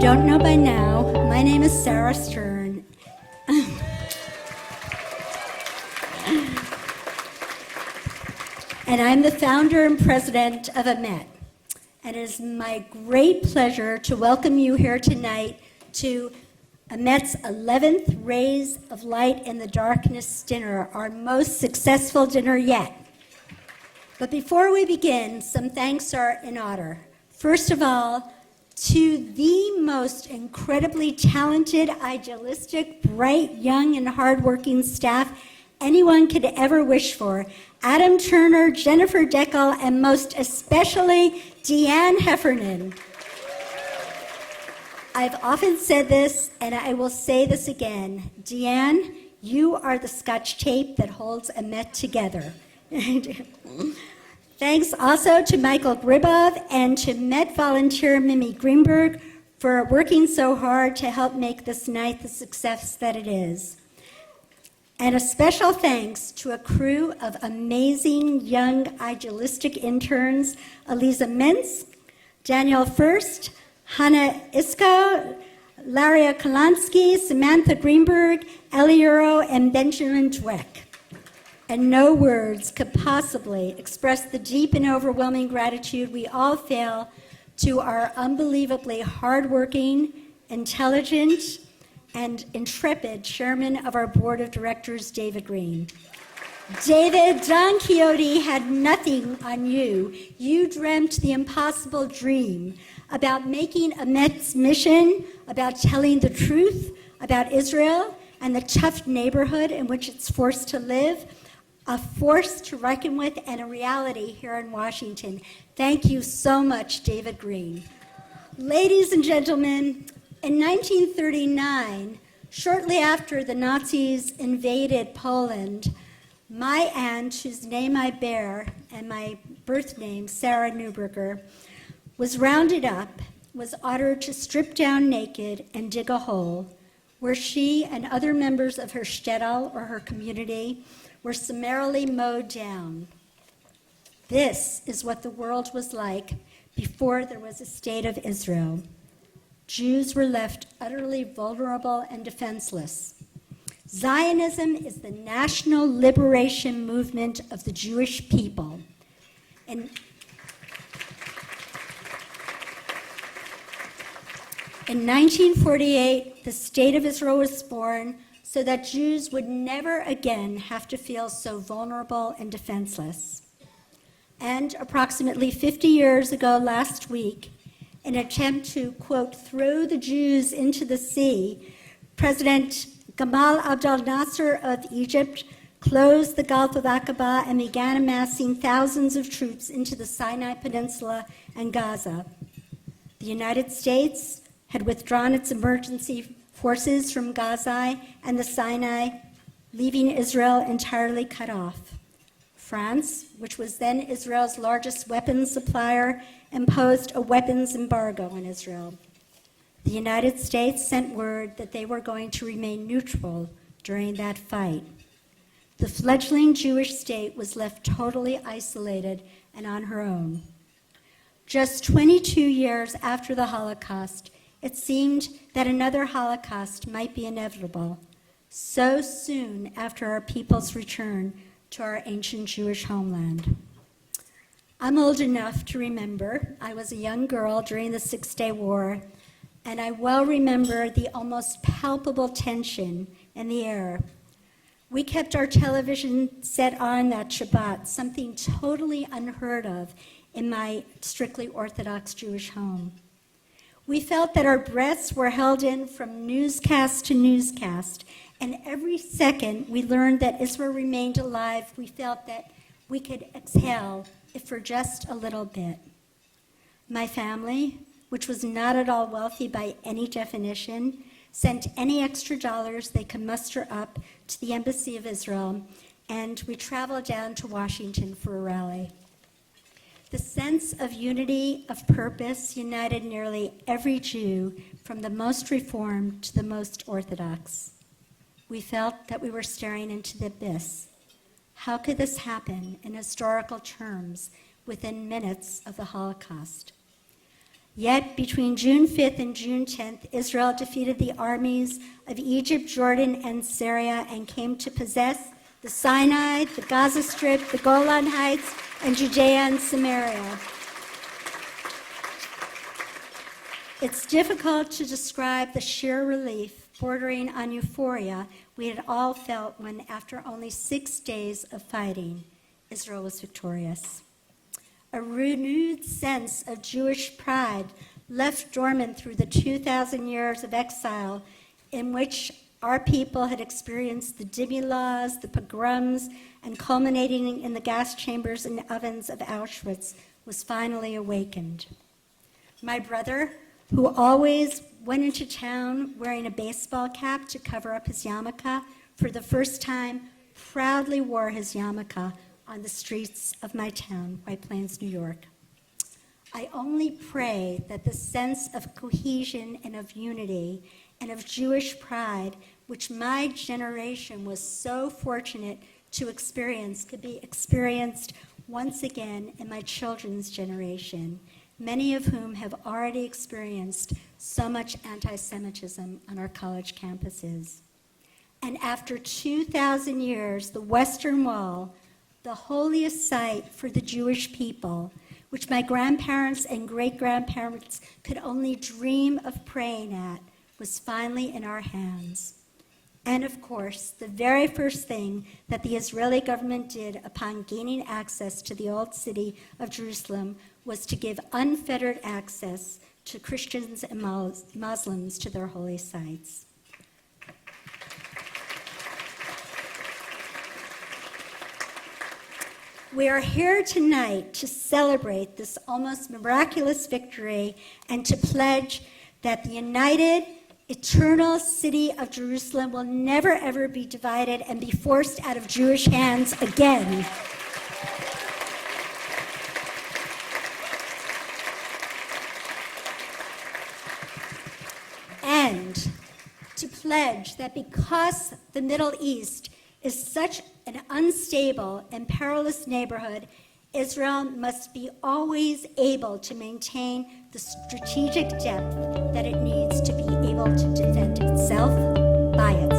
don't know by now, my name is Sarah Stern. And I'm the founder and president of EMET. And it is my great pleasure to welcome you here tonight to EMET's 11th Rays of Light in the Darkness dinner, our most successful dinner yet. But before we begin, some thanks are in order. First of all, to the most incredibly talented, idealistic, bright, young, and hardworking staff anyone could ever wish for. Adam Turner, Jennifer Deckel, and most especially Deanne Heffernan. I've often said this, and I will say this again. Deanne, you are the Scotch tape that holds EMET together. Thanks also to Michael Gribov and to Met volunteer Mimi Greenberg for working so hard to help make this night the success that it is. And a special thanks to a crew of amazing young idealistic interns, Eliza Mintz, Daniel First, Hannah Isko, Laria Kalansky, Samantha Greenberg, Ellie Euro, and Benjamin Dweck. And no words could possibly express the deep and overwhelming gratitude we all feel to our unbelievably hardworking, intelligent, and intrepid chairman of our board of directors, David Green. David, Don Quixote had nothing on you. You dreamt the impossible dream about making EMET's mission, about telling the truth about Israel and the tough neighborhood in which it's forced to live, a force to reckon with, and a reality here in Washington. Thank you so much, David Green. Ladies and gentlemen, in 1939, shortly after the Nazis invaded Poland, my aunt, whose name I bear, and my birth name, Sarah Neuberger, was rounded up, was ordered to strip down naked and dig a hole, where she and other members of her shtetl, or her community, were summarily mowed down. This is what the world was like before there was a state of Israel. Jews were left utterly vulnerable and defenseless. Zionism is the national liberation movement of the Jewish people. In 1948, the State of Israel was born so that Jews would never again have to feel so vulnerable and defenseless. And approximately 50 years ago last week, in an attempt to, quote, throw the Jews into the sea, President Gamal Abdel Nasser of Egypt closed the Gulf of Aqaba and began amassing thousands of troops into the Sinai Peninsula and Gaza. The United States had withdrawn its emergency forces from Gaza and the Sinai, leaving Israel entirely cut off. France, which was then Israel's largest weapons supplier, imposed a weapons embargo on Israel. The United States sent word that they were going to remain neutral during that fight. The fledgling Jewish state was left totally isolated and on her own. Just 22 years after the Holocaust, it seemed that another Holocaust might be inevitable, so soon after our people's return to our ancient Jewish homeland. I'm old enough to remember I was a young girl during the Six-Day War, and I well remember the almost palpable tension in the air. We kept our television set on that Shabbat, something totally unheard of in my strictly Orthodox Jewish home. We felt that our breaths were held in from newscast to newscast, and every second we learned that Israel remained alive, we felt that we could exhale, if for just a little bit. My family, which was not at all wealthy by any definition, sent any extra dollars they could muster up to the Embassy of Israel, and we traveled down to Washington for a rally. The sense of unity, of purpose, united nearly every Jew, from the most Reformed to the most Orthodox. We felt that we were staring into the abyss. How could this happen in historical terms within minutes of the Holocaust? Yet between June 5th and June 10th, Israel defeated the armies of Egypt, Jordan, and Syria and came to possess the Sinai, the Gaza Strip, the Golan Heights, and Judea and Samaria. It's difficult to describe the sheer relief, bordering on euphoria, we had all felt when, after only 6 days of fighting, Israel was victorious. A renewed sense of Jewish pride left dormant through the 2,000 years of exile in which our people had experienced the Dhimmi laws, the pogroms, and culminating in the gas chambers and ovens of Auschwitz was finally awakened. My brother, who always went into town wearing a baseball cap to cover up his yarmulke, for the first time proudly wore his yarmulke on the streets of my town, White Plains, New York. I only pray that the sense of cohesion and of unity and of Jewish pride, which my generation was so fortunate to experience, could be experienced once again in my children's generation, many of whom have already experienced so much anti-Semitism on our college campuses. And after 2,000 years, the Western Wall, the holiest site for the Jewish people, which my grandparents and great-grandparents could only dream of praying at, was finally in our hands. And of course, the very first thing that the Israeli government did upon gaining access to the old city of Jerusalem was to give unfettered access to Christians and Muslims to their holy sites. We are here tonight to celebrate this almost miraculous victory and to pledge that the united, eternal city of Jerusalem will never ever be divided and be forced out of Jewish hands again. And to pledge that because the Middle East is such an unstable and perilous neighborhood, Israel must be always able to maintain the strategic depth that it needs to be able to defend itself by itself.